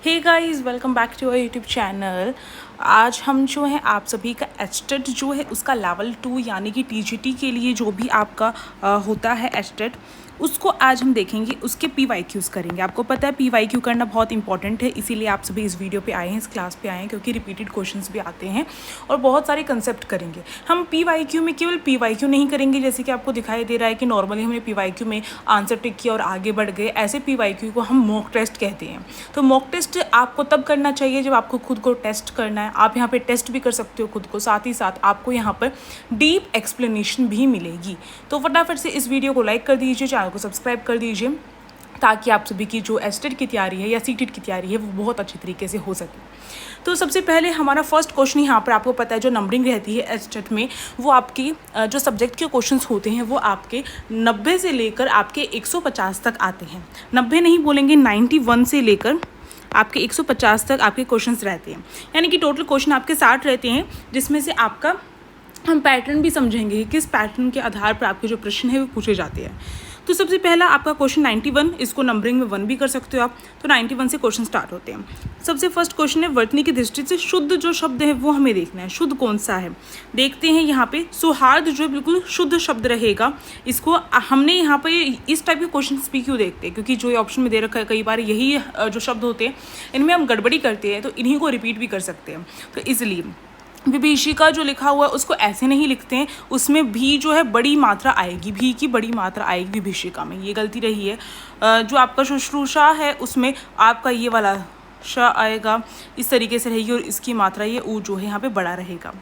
Hey guys, welcome back to our YouTube channel. आज हम जो है आप सभी का एचटेट जो है उसका लेवल 2 यानी कि टीजीटी के लिए जो भी आपका होता है एचटेट, उसको आज हम देखेंगे। उसके पीवाईक्यूज़ करेंगे। आपको पता है पीवाईक्यू करना बहुत इंपॉर्टेंट है, इसीलिए आप सभी इस वीडियो पे आए हैं, इस क्लास पे आए हैं, क्योंकि रिपीटेड क्वेश्चंस भी आते हैं और बहुत सारे कंसेप्ट करेंगे। हम पीवाईक्यू में केवल पीवाईक्यू नहीं करेंगे, जैसे कि आपको दिखाई दे रहा है कि नॉर्मली हमने पीवाईक्यू में आंसर टिक किया और आगे बढ़ गए। ऐसे पीवाईक्यू को हम मॉक टेस्ट कहते हैं। तो मॉक टेस्ट आपको तब करना चाहिए जब आपको खुद को टेस्ट करना है। आप यहाँ पे टेस्ट भी कर सकते हो खुद को, साथ ही साथ आपको यहाँ पर डीप एक्सप्लेनेशन भी मिलेगी। तो फटाफट से इस वीडियो को लाइक कर दीजिए, चैनल को सब्सक्राइब कर दीजिए, ताकि आप सभी की जो एचटेट की तैयारी है या सीटेट की तैयारी है वो बहुत अच्छी तरीके से हो सके। तो सबसे पहले हमारा फर्स्ट क्वेश्चन यहाँ पर आपको पता है जो नंबरिंग रहती है एचटेट में, वो आपकी जो सब्जेक्ट के क्वेश्चंस होते हैं वो आपके 90 से लेकर आपके 150 तक आते हैं। 90 नहीं बोलेंगे, 91 से लेकर आपके 150 तक आपके क्वेश्चंस रहते हैं। यानी कि टोटल क्वेश्चन आपके 60 रहते हैं, जिसमें से आपका हम पैटर्न भी समझेंगे कि किस पैटर्न के आधार पर आपके जो प्रश्न है वो पूछे जाते हैं। तो सबसे पहला आपका क्वेश्चन 91, इसको नंबरिंग में 1 भी कर सकते हो आप। तो 91 से क्वेश्चन स्टार्ट होते हैं। सबसे फर्स्ट क्वेश्चन है वर्तनी की दृष्टि से शुद्ध जो शब्द है वो हमें देखना है, शुद्ध कौन सा है। देखते हैं यहाँ पे सौहार्द जो बिल्कुल शुद्ध शब्द रहेगा, इसको हमने यहाँ पे इस टाइप के क्वेश्चन भी क्यों देखते हैं, क्योंकि जो ये ऑप्शन में दे रखा है कई बार यही जो शब्द होते हैं इनमें हम गड़बड़ी करते हैं, तो इन्हीं को रिपीट भी कर सकते हैं। तो इसलिए विभीषिका जो लिखा हुआ है उसको ऐसे नहीं लिखते हैं, उसमें भी जो है बड़ी मात्रा आएगी, भी की बड़ी मात्रा आएगी विभीषिका में, ये गलती रही है। जो आपका शुश्रूषा है उसमें आपका ये वाला श आएगा, इस तरीके से रहेगी, और इसकी मात्रा ये ऊ जो है यहाँ पे बड़ा रहेगा।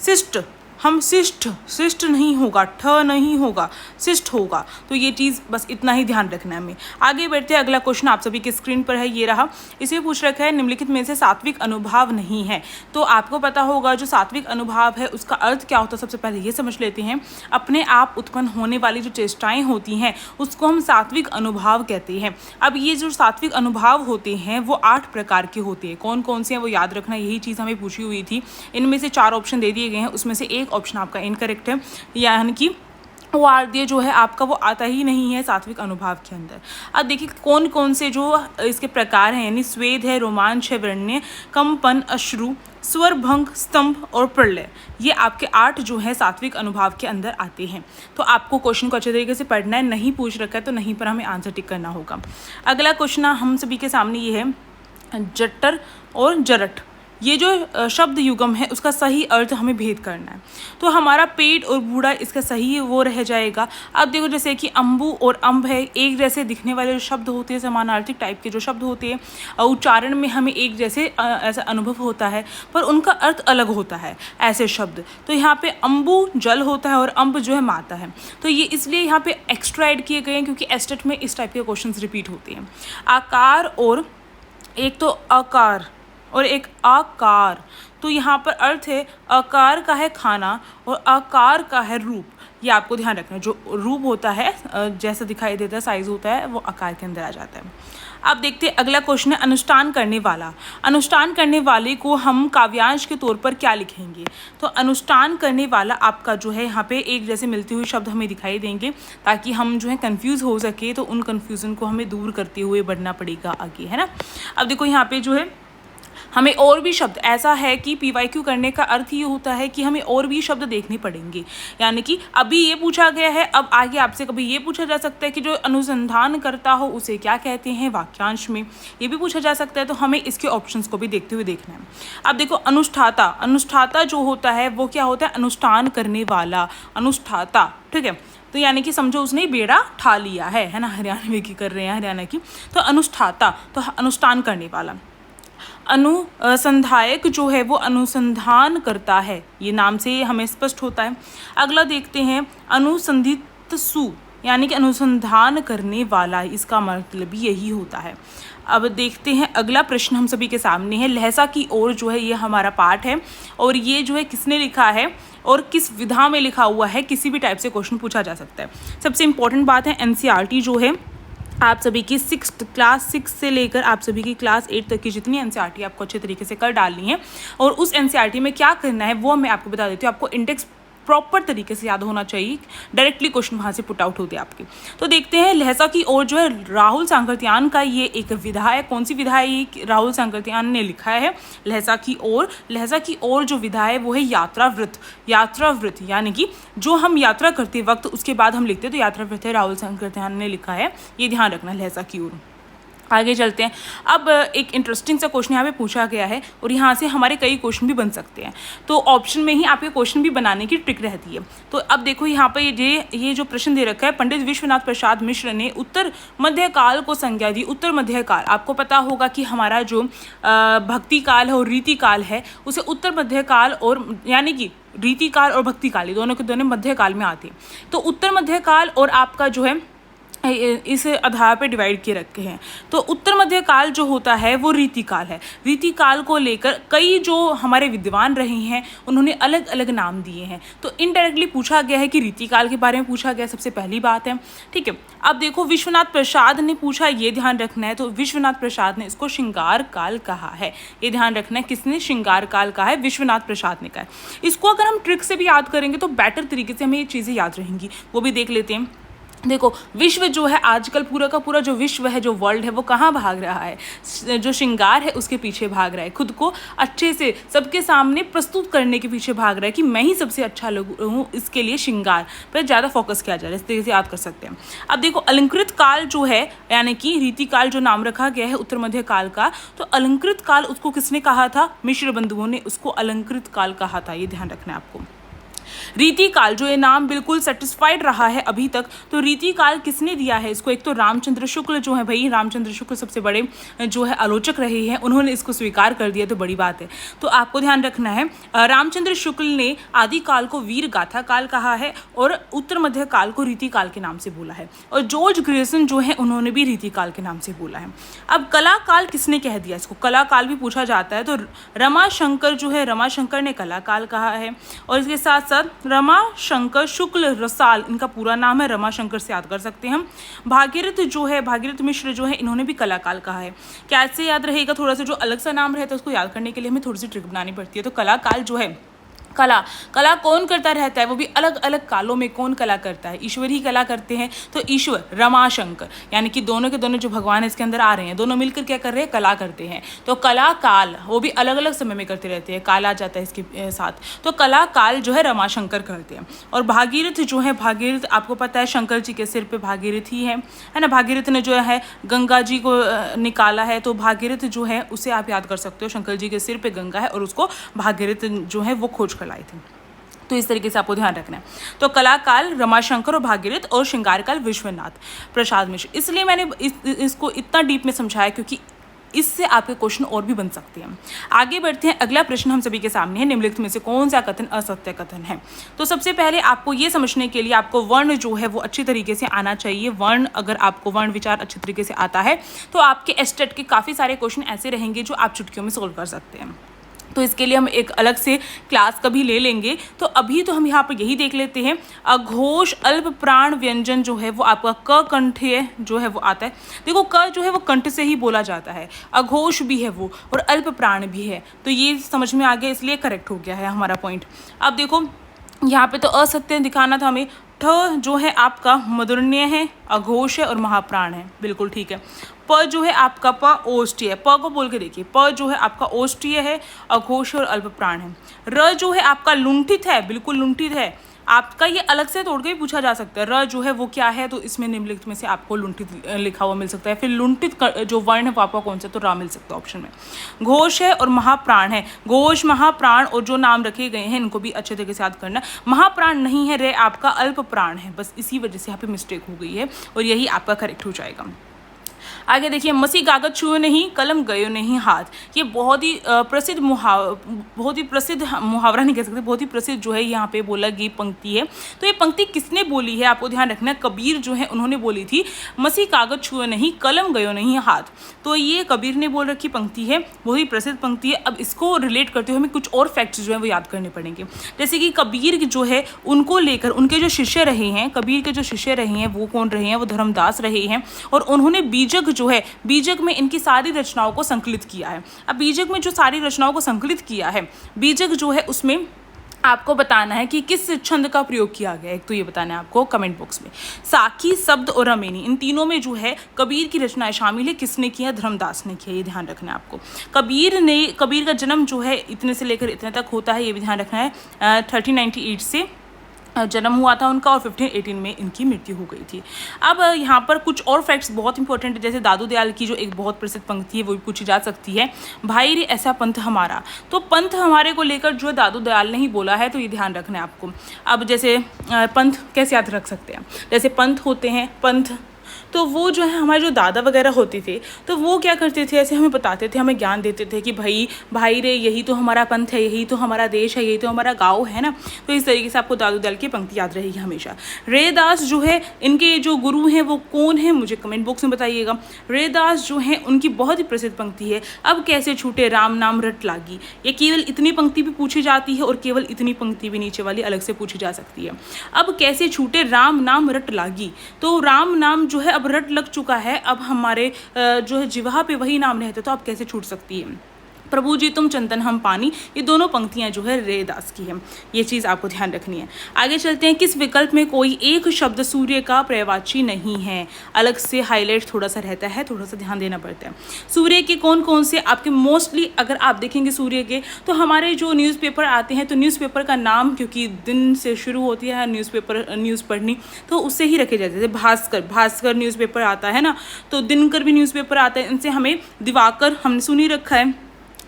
शिष्ट, हम शिष्ट नहीं होगा, ठ नहीं होगा, शिष्ट होगा। तो ये चीज़ बस इतना ही ध्यान रखना है हमें। आगे बढ़ते हैं, अगला क्वेश्चन आप सभी के स्क्रीन पर है, ये रहा। इसे पूछ रखा है निम्नलिखित में से सात्विक अनुभाव नहीं है। तो आपको पता होगा जो सात्विक अनुभाव है उसका अर्थ क्या होता है। सबसे पहले ये समझ लेते हैं, अपने आप उत्पन्न होने वाली जो चेष्टाएँ होती हैं उसको हम सात्विक अनुभाव कहते हैं। अब ये जो सात्विक अनुभाव होते हैं वो 8 प्रकार के होते हैं। कौन कौन से हैं वो याद रखना, यही चीज़ हमें पूछी हुई थी। इनमें से 4 ऑप्शन दे दिए गए हैं, उसमें से एक ऑप्शन आपका इनकरेक्ट है, यानी कि वो आर्द्य जो है आपका वो आता ही नहीं है सात्विक अनुभाव के अंदर। अब देखिए कौन कौन से जो इसके प्रकार हैं, यानी स्वेद है, रोमांच है, वृण्य, कंपन, अश्रु, स्वर भंग, स्तंभ और प्रलय, ये आपके 8 जो है सात्विक अनुभाव के अंदर आते हैं। तो आपको क्वेश्चन को अच्छे तरीके से पढ़ना है, नहीं पूछ रखा है तो नहीं पर हमें आंसर टिक करना होगा। अगला क्वेश्चन हम सभी के सामने ये है, जट्टर और जरट, ये जो शब्द युगम है उसका सही अर्थ हमें भेद करना है। तो हमारा पेट और बूढ़ा इसका सही वो रह जाएगा। अब देखो जैसे कि अम्बु और अम्ब है, एक जैसे दिखने वाले जो शब्द होते हैं, समानार्थक टाइप के जो शब्द होते हैं, उच्चारण में हमें एक जैसे ऐसा अनुभव होता है, पर उनका अर्थ अलग होता है ऐसे शब्द। तो यहाँ पे अम्बु जल होता है और अम्ब जो है माता है। तो ये इसलिए यहाँ पे एक्स्ट्रा ऐड किए गए हैं क्योंकि एस्टेट में इस टाइप के क्वेश्चन रिपीट होते हैं। आकार, और एक तो आकार और एक आकार, तो यहाँ पर अर्थ है आकार का है खाना और आकार का है रूप। ये आपको ध्यान रखना है, जो रूप होता है जैसा दिखाई देता है, साइज होता है, वो आकार के अंदर आ जाता है। अब देखते हैं अगला क्वेश्चन है अनुष्ठान करने वाला। अनुष्ठान करने वाले को हम काव्यांश के तौर पर क्या लिखेंगे। तो अनुष्ठान करने वाला आपका जो है यहाँ पे एक जैसे मिलते हुए शब्द हमें दिखाई देंगे, ताकि हम जो है कंफ्यूज हो सके, तो उन कन्फ्यूज़न को हमें दूर करते हुए बढ़ना पड़ेगा आगे, है ना। अब देखो यहाँ पे जो है हमें और भी शब्द, ऐसा है कि पीवाईक्यू करने का अर्थ ये होता है कि हमें और भी शब्द देखने पड़ेंगे। यानी कि अभी ये पूछा गया है, अब आगे आपसे कभी ये पूछा जा सकता है कि जो अनुसंधान करता हो उसे क्या कहते हैं, वाक्यांश में ये भी पूछा जा सकता है। तो हमें इसके ऑप्शंस को भी देखते हुए देखना है। अब देखो अनुष्ठाता, अनुष्ठाता जो होता है वो क्या होता है, अनुष्ठान करने वाला, अनुष्ठाता, ठीक है। तो यानी कि समझो उसने बेड़ा ठा लिया है ना, हरियाणवी की कर रहे हैं हरियाणा की। तो अनुष्ठाता तो अनुष्ठान करने वाला। अनुसंधायक जो है वो अनुसंधान करता है, ये नाम से हमें स्पष्ट होता है। अगला देखते हैं अनुसंधित्सु, यानी कि अनुसंधान करने वाला, इसका मतलब यही होता है। अब देखते हैं अगला प्रश्न हम सभी के सामने है, लहसा की ओर जो है ये हमारा पाठ है, और ये जो है किसने लिखा है और किस विधा में लिखा हुआ है, किसी भी टाइप से क्वेश्चन पूछा जा सकता है। सबसे इंपॉर्टेंट बात है एनसीईआरटी जो है आप सभी की क्लास 6 से लेकर आप सभी की क्लास 8 तक की जितनी एनसीईआरटी आपको अच्छे तरीके से कर डालनी है, और उस एनसीईआरटी में क्या करना है वो मैं आपको बता देती हूँ। आपको इंडेक्स प्रॉपर तरीके से याद होना चाहिए, डायरेक्टली क्वेश्चन वहाँ से पुट आउट होते आपके। तो देखते हैं लहजा की ओर जो है राहुल सांकृत्यान का ये एक विधा है। कौन सी विधा है? राहुल सांकृत्यान ने लिखा है लहजा की ओर। लहजा की ओर जो विधा है वो है यात्रावृत। यात्रावृत यानी कि जो हम यात्रा करते वक्त उसके बाद हम लिखते हैं, तो यात्रावृत है, राहुल सांकृत्यान ने लिखा है, ये ध्यान रखना लहजा की ओर। आगे चलते हैं। अब एक इंटरेस्टिंग सा क्वेश्चन यहाँ पे पूछा गया है और यहाँ से हमारे कई क्वेश्चन भी बन सकते हैं, तो ऑप्शन में ही आपके क्वेश्चन भी बनाने की ट्रिक रहती है। तो अब देखो यहाँ पे ये जो प्रश्न दे रखा है, पंडित विश्वनाथ प्रसाद मिश्र ने उत्तर मध्यकाल को संज्ञा दी। उत्तर मध्यकाल, आपको पता होगा कि हमारा जो भक्ति काल है और रीति काल है उसे उत्तर मध्यकाल, और यानी कि रीति काल और भक्ति काल ये दोनों के दोनों मध्यकाल में आते हैं। तो उत्तर मध्यकाल और आपका जो है इस आधार पे डिवाइड किए रखे हैं। तो उत्तर मध्य काल जो होता है वो रीति काल है। रीति काल को लेकर कई जो हमारे विद्वान रहे हैं उन्होंने अलग अलग नाम दिए हैं। तो इनडायरेक्टली पूछा गया है कि रीति काल के बारे में पूछा गया, सबसे पहली बात है। ठीक है, अब देखो विश्वनाथ प्रसाद ने पूछा, ये ध्यान रखना है। तो विश्वनाथ प्रसाद ने इसको श्रृंगार काल कहा है, ये ध्यान रखना है। किसने? श्रृंगार काल कहा है, विश्वनाथ प्रसाद ने कहा है। इसको अगर हम ट्रिक से भी याद करेंगे तो बेटर तरीके से हमें ये चीज़ें याद रहेंगी, वो भी देख लेते हैं। देखो विश्व जो है आजकल पूरा का पूरा जो विश्व है, जो वर्ल्ड है, वो कहाँ भाग रहा है? जो श्रृंगार है उसके पीछे भाग रहा है। खुद को अच्छे से सबके सामने प्रस्तुत करने के पीछे भाग रहा है कि मैं ही सबसे अच्छा हूँ, इसके लिए श्रृंगार पर ज़्यादा फोकस किया जा रहा है। इस तरीके से याद कर सकते हैं। अब देखो अलंकृत काल जो है, यानी कि रीति काल जो नाम रखा गया है उत्तर मध्य काल का, तो अलंकृत काल उसको किसने कहा था? मिश्र बंधुओं ने उसको अलंकृत काल कहा था, ये ध्यान रखना है आपको। रीति काल जो ये नाम बिल्कुल सेटिस्फाइड रहा है अभी तक, तो रीति काल किसने दिया है इसको? एक तो रामचंद्र शुक्ल जो है, भाई रामचंद्र शुक्ल सबसे बड़े जो है आलोचक रहे हैं, उन्होंने इसको स्वीकार कर दिया, तो बड़ी बात है। तो आपको ध्यान रखना है रामचंद्र शुक्ल ने आदि काल को वीर गाथा काल कहा है और उत्तर मध्य काल को रीति काल के नाम से बोला है, और जॉर्ज ग्रेसन जो है उन्होंने भी रीति काल के नाम से बोला है। अब कला काल किसने कह दिया इसको? कला काल भी पूछा जाता है, तो रमाशंकर जो है, रमाशंकर ने कला काल कहा है। और इसके साथ साथ रमाशंकर शुक्ल रसाल, इनका पूरा नाम है, रमाशंकर से याद कर सकते हैं हम। भागीरथ जो है, भागीरथ मिश्र जो है, इन्होंने भी कला काल कहा है। कैसे याद रहेगा? थोड़ा सा जो अलग सा नाम रहता है उसको याद करने के लिए हमें थोड़ी सी ट्रिक बनानी पड़ती है। तो कला काल जो है, कला कौन करता रहता है? वो भी अलग अलग कालों में कौन कला करता है? ईश्वर ही कला करते हैं। तो ईश्वर रमाशंकर, यानी कि दोनों के दोनों जो भगवान इसके अंदर आ रहे हैं, दोनों मिलकर क्या कर रहे हैं? कला करते हैं। तो कला काल वो भी अलग अलग समय में करते रहते हैं, काल आ जाता है इसके साथ। तो कला काल जो है रमाशंकर करते हैं। और भागीरथ जो है, भागीरथ आपको पता है शंकर जी के सिर पे भागीरथ ही है ना। भागीरथ ने जो है गंगा जी को निकाला है, तो भागीरथ जो है उसे आप याद कर सकते हो। शंकर जी के सिर पे गंगा है और उसको भागीरथ जो है वो खोज लाए थे। तो इस तरीके से आपको ध्यान रखना है। तो कला काल रमाशंकर और भागीरथ, और श्रृंगार काल विश्वनाथ प्रसाद मिश्र। इसलिए मैंने इसको इतना डीप में समझाया क्योंकि इससे आपके क्वेश्चन और भी बन सकते हैं। आगे बढ़ते हैं। अगला प्रश्न हम सभी के सामने है, निम्नलिखित में से कौन सा कथन असत्य कथन है? तो सबसे पहले आपको ये समझने के लिए आपको वर्ण जो है वो अच्छी तरीके से आना चाहिए। वर्ण, अगर आपको वर्ण विचार अच्छी तरीके से आता है तो आपके एस्टेट के काफ़ी सारे क्वेश्चन ऐसे रहेंगे जो आप चुटकियों में सोल्व कर सकते हैं। तो इसके लिए हम एक अलग से क्लास कभी ले लेंगे। तो अभी तो हम यहाँ पर यही देख लेते हैं। अघोष अल्प प्राण व्यंजन जो है वो आपका क कंठीय जो है वो आता है। देखो क जो है वो कंठ से ही बोला जाता है, अघोष भी है वो और अल्प प्राण भी है। तो ये समझ में आ गया, इसलिए करेक्ट हो गया है हमारा पॉइंट। अब देखो यहाँ पे तो असत्य दिखाना था हमें। ठ जो है आपका मधुरण्य है, अघोष है और महाप्राण है, बिल्कुल ठीक है। प जो है आपका प ओष्ठीय है, प को बोल के देखिए। प जो है आपका ओष्ठीय है, अघोष और अल्प प्राण है। र जो है आपका लुंठित है, बिल्कुल लुंठित है। आपका ये अलग से तोड़ के भी पूछा जा सकता है। र जो है वो क्या है? तो इसमें निम्नलिखित में से आपको लुंठित लिखा हुआ मिल सकता है। फिर लुंठित जो वर्ण है वो आपका कौन सा? तो रा मिल सकता है ऑप्शन में। घोष है और महाप्राण है। घोष, महाप्राण और जो नाम रखे गए हैं इनको भी अच्छे तरीके से याद करना। महाप्राण नहीं है, रे आपका अल्प प्राण है, बस इसी वजह से यहाँ पे मिस्टेक हो गई है और यही आपका करेक्ट हो जाएगा। आगे देखिए, मसी कागज छुए नहीं, कलम गयो नहीं हाथ। ये बहुत ही प्रसिद्ध मुहावरा नहीं कह सकते, बहुत ही प्रसिद्ध जो है यहाँ पे बोला गई पंक्ति है। तो ये पंक्ति किसने बोली है? आपको ध्यान रखना है, कबीर जो है उन्होंने बोली थी, मसी कागज छुए नहीं, कलम गयो नहीं हाथ। तो ये कबीर ने बोल रखी पंक्ति है, बहुत ही प्रसिद्ध पंक्ति है। अब इसको रिलेट करते हुए हमें कुछ और फैक्ट्स जो है वो याद करने पड़ेंगे। जैसे कि कबीर जो है उनको लेकर उनके जो शिष्य रहे हैं, कबीर के जो शिष्य रहे हैं वो कौन रहे हैं? वो धर्मदास रहे हैं। और उन्होंने बीजक जो है, बीजक में इनकी सारी रचनाओं को संकलित किया है। अब बीजक में जो सारी रचनाओं को संकलित किया है, बीजक जो है उसमें आपको बताना है कि किस छंद का प्रयोग किया गया है। एक तो ये बताना है आपको कमेंट बॉक्स में। साकी, शब्द और रमेनी, इन तीनों में जो है कबीर की रचनाएं शामिल है। किसने किया? धर्मदास ने किया, ये ध्यान रखना है आपको। कबीर का जन्म जो है इतने से लेकर इतने तक होता है, ये भी ध्यान रखना है। 1398 से जन्म हुआ था उनका और 1518 में इनकी मृत्यु हो गई थी। अब यहाँ पर कुछ और फैक्ट्स बहुत इंपॉर्टेंट है, जैसे दादू दयाल की जो एक बहुत प्रसिद्ध पंक्ति है वो भी पूछी जा सकती है, भाई रे ऐसा पंथ हमारा। तो पंथ हमारे को लेकर जो दादू दयाल ने ही बोला है, तो ये ध्यान रखना है आपको। अब जैसे पंथ कैसे याद रख सकते हैं, जैसे पंथ होते हैं, पंथ तो वो जो है हमारे जो दादा वगैरह होते थे तो वो क्या करते थे, ऐसे हमें बताते थे, हमें ज्ञान देते थे कि भाई रे यही तो हमारा पंथ है, यही तो हमारा देश है, यही तो हमारा गांव है ना। तो इस तरीके से आपको दादू दयाल की पंक्ति याद रहेगी हमेशा। रेदास जो है इनके जो गुरु हैं वो कौन है, मुझे कमेंट बॉक्स में बताइएगा। रेदास जो है उनकी बहुत ही प्रसिद्ध पंक्ति है, अब कैसे छूटे राम नाम रट लागी। ये केवल इतनी पंक्ति भी पूछी जाती है और केवल इतनी पंक्ति भी नीचे वाली अलग से पूछी जा सकती है। अब कैसे छूटे राम नाम रट लागी, तो राम नाम जो है अब रट लग चुका है, अब हमारे जो है जिह्वा पे वही नाम रहते, तो अब कैसे छूट सकती है। प्रभु जी तुम चंदन हम पानी, ये दोनों पंक्तियां जो है रेदास की है, ये चीज़ आपको ध्यान रखनी है। आगे चलते हैं, किस विकल्प में कोई एक शब्द सूर्य का पर्यायवाची नहीं है, अलग से हाईलाइट थोड़ा सा रहता है, थोड़ा सा ध्यान देना पड़ता है। सूर्य के कौन कौन से आपके मोस्टली अगर आप देखेंगे सूर्य के, तो हमारे जो न्यूज़पेपर आते हैं तो न्यूज़पेपर का नाम क्योंकि दिन से शुरू होती है न्यूज़ पढ़नी, तो उससे ही रखे जाते हैं। भास्कर न्यूज़पेपर आता है ना, तो दिनकर भी न्यूज़पेपर आता है, इनसे हमें दिवाकर हमने सुन ही रखा है,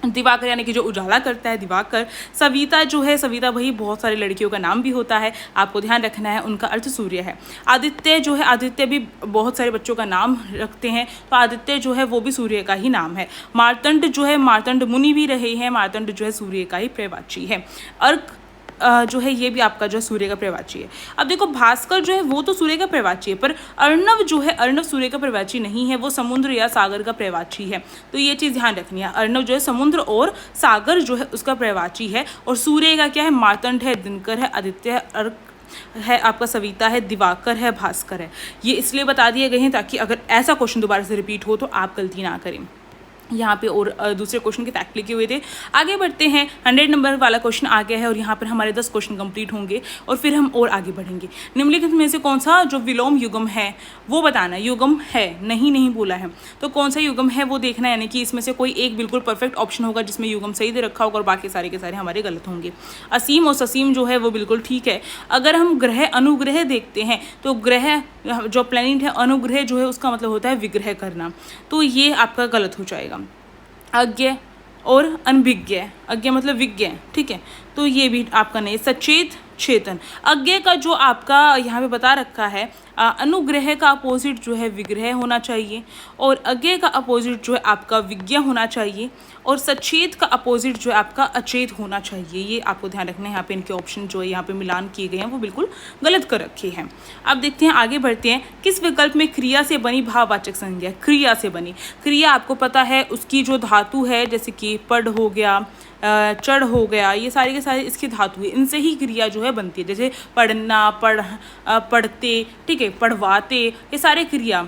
दिवाकर यानी कि जो उजाला करता है दिवाकर। सविता जो है, सविता वही बहुत सारी लड़कियों का नाम भी होता है, आपको ध्यान रखना है, उनका अर्थ सूर्य है। आदित्य जो है, आदित्य भी बहुत सारे बच्चों का नाम रखते हैं, तो आदित्य जो है वो भी सूर्य का ही नाम है। मार्तंड जो है, मार्तंड मुनि भी रहे हैं, मार्तंड जो है सूर्य का ही पर्यायवाची है। अर्क जो है ये भी आपका जो सूर्य का पर्यायवाची है। अब देखो भास्कर जो है वो तो सूर्य का पर्यायवाची है, पर अर्णव जो है, अर्णव सूर्य का पर्यायवाची नहीं है, वो समुद्र या सागर का पर्यायवाची है। तो ये चीज़ ध्यान रखनी है, अर्णव जो है समुद्र और सागर जो है उसका पर्यायवाची है, और सूर्य का क्या है, मार्तंड है, दिनकर है, आदित्य है, अर्क है, आपका सविता है, दिवाकर है, भास्कर है। ये इसलिए बता दिए गए हैं ताकि अगर ऐसा क्वेश्चन दोबारा से रिपीट हो तो आप गलती ना करें। यहाँ पे और दूसरे क्वेश्चन के फैक्ट लिखे हुए थे। आगे बढ़ते हैं, 100 नंबर वाला क्वेश्चन आ गया है और यहाँ पर हमारे 10 क्वेश्चन कंप्लीट होंगे और फिर हम और आगे बढ़ेंगे। निम्नलिखित में से कौन सा जो विलोम युगम है वो बताना है। युगम है, नहीं बोला है, तो कौन सा युगम है वो देखना है, यानी कि इसमें से कोई एक बिल्कुल परफेक्ट ऑप्शन होगा जिसमें युगम सही दे रखा होगा और बाकी सारे के सारे हमारे गलत होंगे। असीम और ससीम जो है वो बिल्कुल ठीक है। अगर हम ग्रह अनुग्रह देखते हैं तो ग्रह जो प्लैनेट है, अनुग्रह जो है उसका मतलब होता है विग्रह करना, तो ये आपका गलत हो जाएगा। अज्ञ और अनभिज्ञ, अज्ञ मतलब विज्ञ, ठीक है, तो ये भी आपका नहीं। सचेत, चेतन, अज्ञ का जो आपका यहाँ पे बता रखा है, अनुग्रह का अपोजिट जो है विग्रह होना चाहिए, और अज्ञ का अपोजिट जो है आपका विज्ञ होना चाहिए, और सचेत का अपोजिट जो है आपका अचेत होना चाहिए। ये आपको ध्यान रखना है, यहाँ पे इनके ऑप्शन जो है यहाँ पे मिलान किए गए हैं वो बिल्कुल गलत कर रखे हैं। अब देखते हैं, आगे बढ़ते हैं, किस विकल्प में क्रिया से बनी भाववाचक संज्ञा। क्रिया से बनी, क्रिया आपको पता है उसकी जो धातु है, जैसे कि पढ़ हो गया, चढ़ हो गया, ये सारे के सारे इसकी धातु है, इनसे ही क्रिया जो है बनती है, जैसे पढ़ना, पढ़ते, ठीक है, पढ़वाते, ये सारे क्रिया।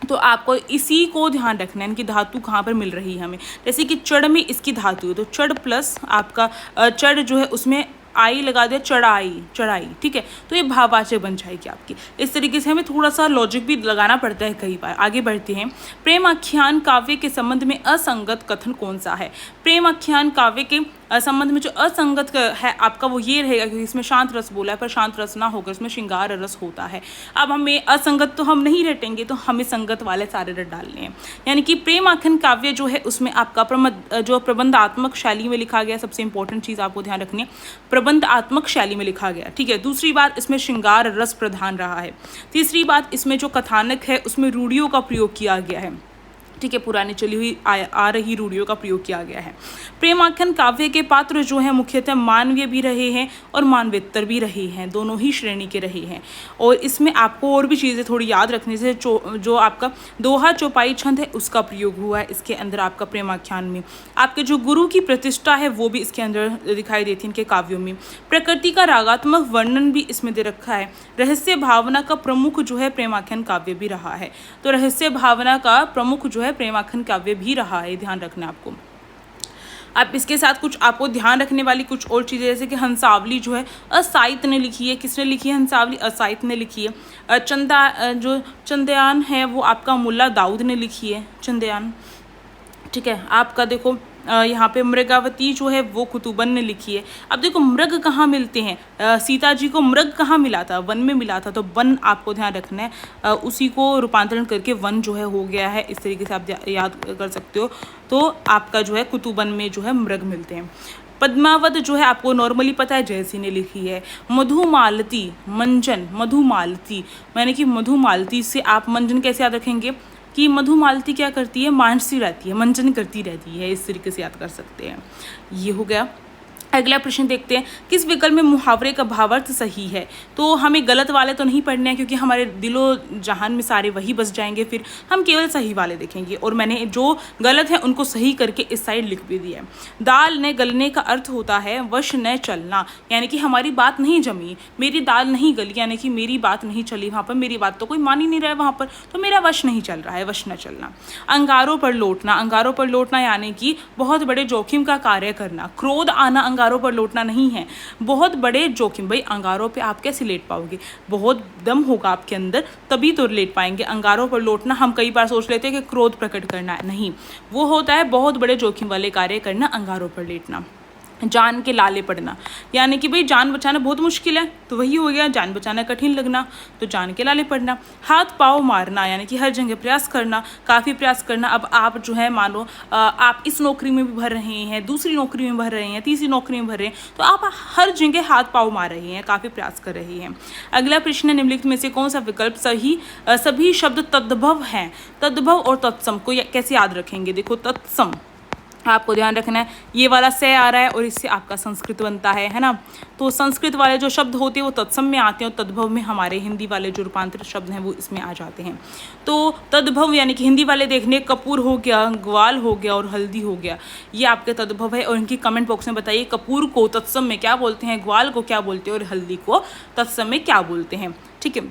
तो आपको इसी को ध्यान रखना है, इनकी धातु कहाँ पर मिल रही है हमें। जैसे कि चढ़ में इसकी धातु है, तो चढ़ प्लस आपका चढ़ जो है उसमें आई लगा दिया, चढ़ाई, ठीक है, तो ये भाववाचक बन जाएगी आपकी। इस तरीके से हमें थोड़ा सा लॉजिक भी लगाना पड़ता है कई बार। आगे बढ़ते हैं, प्रेम आख्यान काव्य के संबंध में असंगत कथन कौन सा है। प्रेम आख्यान काव्य के संबंध में जो असंगत है आपका वो ये रहेगा, क्योंकि इसमें शांत रस बोला है, पर शांत रस ना होकर इसमें श्रृंगार रस होता है। अब हमें असंगत तो हम नहीं रटेंगे, तो हमें संगत वाले सारे रट डालने हैं। यानी कि प्रेम आख्यान काव्य जो है उसमें आपका जो प्रबंधात्मक शैली में लिखा गया, सबसे इंपॉर्टेंट चीज़ आपको ध्यान रखनी है, प्रबंधात्मक शैली में लिखा गया, ठीक है। दूसरी बात, इसमें श्रृंगार रस प्रधान रहा है। तीसरी बात, इसमें जो कथानक है उसमें रूढ़ियों का प्रयोग किया गया है, ठीक है, पुरानी चली हुई आ रही रूढ़ियों का प्रयोग किया गया है। प्रेमाख्यान काव्य के पात्र जो हैं मुख्यतः मानवीय भी रहे हैं और मानवेतर भी रहे हैं, दोनों ही श्रेणी के रहे हैं। और इसमें आपको और भी चीज़ें थोड़ी याद रखने से, जो आपका दोहा चौपाई छंद है उसका प्रयोग हुआ है इसके अंदर आपका प्रेमाख्यान में। आपके जो गुरु की प्रतिष्ठा है वो भी इसके अंदर दिखाई देती है इनके काव्यों में। प्रकृति का रागात्मक वर्णन भी इसमें दे रखा है। रहस्य भावना का प्रमुख जो है प्रेमाख्यान काव्य भी रहा है, तो रहस्य भावना का प्रमुख जो है प्रेमाख्यान काव्य भी रहा है, ध्यान रखना आपको। आप इसके साथ कुछ आपको ध्यान रखने वाली कुछ और चीज़ें, जैसे कि हंसावली जो है असाहित्य ने लिखी है। किसने लिखी है? हंसावली असाहित्य ने लिखी है। जो चंद्रयान है वो आपका मुल्ला दाऊद ने लिखी है, चंद्रयान। ठीक है, आपका देखो यहाँ पे मृगावती जो है वो कुतुबन ने लिखी है। अब देखो मृग कहाँ मिलते हैं, सीता जी को मृग कहाँ मिला था? वन में मिला था, तो वन आपको ध्यान रखना है। उसी को रूपांतरण करके वन जो है हो गया है, इस तरीके से आप याद कर सकते हो। तो आपका जो है कुतुबन में जो है मृग मिलते हैं। पद्मावत जो है आपको नॉर्मली पता है जयसी ने लिखी है। मधुमालती, मंजन, मधुमालती यानी कि मधुमालती से आप मंजन कैसे याद रखेंगे कि मधुमालती क्या करती है? मानसी रहती है, मंजन करती रहती है, इस तरीके से याद कर सकते हैं। ये हो गया। अगला प्रश्न देखते हैं, किस विकल्प में मुहावरे का भावार्थ सही है? तो हमें गलत वाले तो नहीं पढ़ने हैं, क्योंकि हमारे दिलो जहान में सारे वही बस जाएंगे, फिर हम केवल सही वाले देखेंगे। और मैंने जो गलत है उनको सही करके इस साइड लिख भी दिया है। दाल ने गलने का अर्थ होता है वश न चलना, यानी कि हमारी बात नहीं जमी, मेरी दाल नहीं गली, यानी कि मेरी बात नहीं चली वहाँ पर, मेरी बात तो कोई मान ही नहीं रहा है वहाँ पर, तो मेरा वश नहीं चल रहा है, वश न चलना। अंगारों पर लौटना, अंगारों पर लौटना यानी कि बहुत बड़े जोखिम का कार्य करना। क्रोध आना अंगारों पर लौटना नहीं है, बहुत बड़े जोखिम। भाई अंगारों पे आप कैसे लेट पाओगे? बहुत दम होगा आपके अंदर, तभी तो लेट पाएंगे। अंगारों पर लौटना हम कई बार सोच लेते हैं कि क्रोध प्रकट करना है, नहीं, वो होता है बहुत बड़े जोखिम वाले कार्य करना, अंगारों पर लेटना। जान के लाले पड़ना, यानी कि भाई जान बचाना बहुत मुश्किल है, तो वही हो गया, जान बचाना कठिन लगना, तो जान के लाले पड़ना। हाथ पाँव मारना, यानी कि हर जगह प्रयास करना, काफ़ी प्रयास करना। अब आप जो है मानो आप इस नौकरी में भी भर रहे हैं, दूसरी नौकरी में भर रहे हैं, तीसरी नौकरी में भर रहे हैं, तो आप हर जगह हाथ पाँव मार रहे हैं, काफ़ी प्रयास कर रहे हैं। अगला प्रश्न है, निम्नलिखित में से कौन सा विकल्प सही? सभी शब्द तद्भव हैं। तद्भव और तत्सम को कैसे याद रखेंगे? देखो तत्सम आपको ध्यान रखना है, ये वाला से आ रहा है और इससे आपका संस्कृत बनता है ना। तो संस्कृत वाले जो शब्द होते हैं वो तत्सम में आते हैं, और तद्भव में हमारे हिंदी वाले जो रूपांतरित शब्द हैं वो इसमें आ जाते हैं। तो तद्भव यानी कि हिंदी वाले देखने, कपूर हो गया, ग्वाल हो गया और हल्दी हो गया, ये आपके तद्भव है। और इनकी कमेंट बॉक्स में बताइए कपूर को तत्सम में क्या बोलते हैं, ग्वाल को क्या बोलते हैं और हल्दी को तत्सम में क्या बोलते हैं। ठीक है,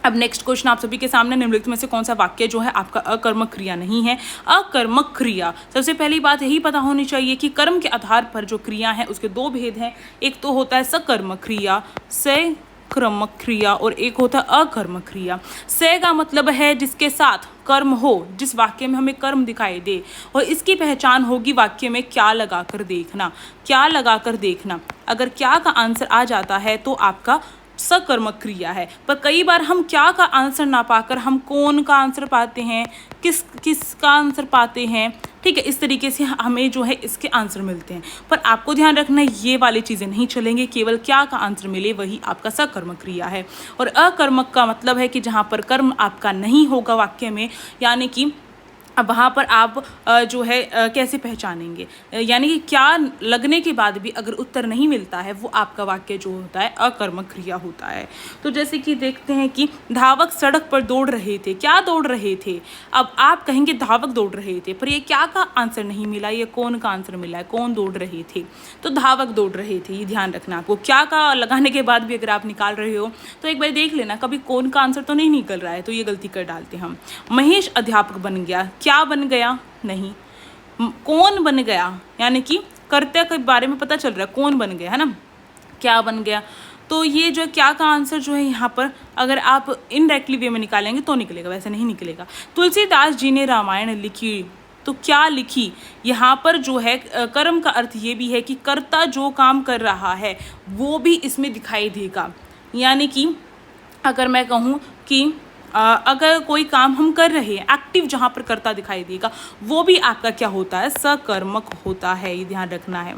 अब नेक्स्ट क्वेश्चन आप सभी के सामने, निम्नलिखित में से कौन सा वाक्य जो है आपका अकर्मक क्रिया नहीं है? अकर्मक क्रिया, सबसे पहली बात यही पता होनी चाहिए कि कर्म के आधार पर जो क्रिया है उसके दो भेद हैं। एक तो होता है सकर्मक क्रिया, सक्रमक क्रिया, और एक होता है अकर्मक क्रिया। से का मतलब है जिसके साथ कर्म हो, जिस वाक्य में हमें कर्म दिखाई दे, और इसकी पहचान होगी वाक्य में क्या लगाकर देखना। क्या लगाकर देखना, अगर क्या का आंसर आ जाता है तो आपका सकर्मक क्रिया है। पर कई बार हम क्या का आंसर ना पाकर हम कौन का आंसर पाते हैं, किस का आंसर पाते हैं। ठीक है, इस तरीके से हमें जो है इसके आंसर मिलते हैं। पर आपको ध्यान रखना है ये वाली चीज़ें नहीं चलेंगे, केवल क्या का आंसर मिले वही आपका सकर्मक क्रिया है। और अकर्मक का मतलब है कि जहाँ पर कर्म आपका नहीं होगा वाक्य में, यानी कि अब वहाँ पर आप जो है कैसे पहचानेंगे, यानी कि क्या लगने के बाद भी अगर उत्तर नहीं मिलता है वो आपका वाक्य जो होता है अकर्मक क्रिया होता है। तो जैसे कि देखते हैं कि धावक सड़क पर दौड़ रहे थे, क्या दौड़ रहे थे? अब आप कहेंगे धावक दौड़ रहे थे, पर ये क्या का आंसर नहीं मिला, ये कौन का आंसर मिला है, कौन दौड़ रहे थे? तो धावक दौड़ रहे थे, ये ध्यान रखना आपको। क्या का लगाने के बाद भी अगर आप निकाल रहे हो तो एक बार देख लेना कभी कौन का आंसर तो नहीं निकल रहा है, तो ये गलती कर डालते हम। महेश अध्यापक बन गया, क्या बन गया? नहीं, कौन बन गया, यानी कि कर्ता के बारे में पता चल रहा है, कौन बन गया है ना, क्या बन गया। तो ये जो क्या का आंसर जो है यहाँ पर अगर आप इनडायरेक्टली वे में निकालेंगे तो निकलेगा, वैसे नहीं निकलेगा। तुलसीदास जी ने रामायण लिखी, तो क्या लिखी? यहाँ पर जो है कर्म का अर्थ ये भी है कि कर्ता जो काम कर रहा है वो भी इसमें दिखाई देगा। यानी कि अगर मैं कहूँ कि अगर कोई काम हम कर रहे हैं, एक्टिव जहाँ पर कर्ता दिखाई देगा वो भी आपका क्या होता है, सकर्मक होता है, ये ध्यान रखना है।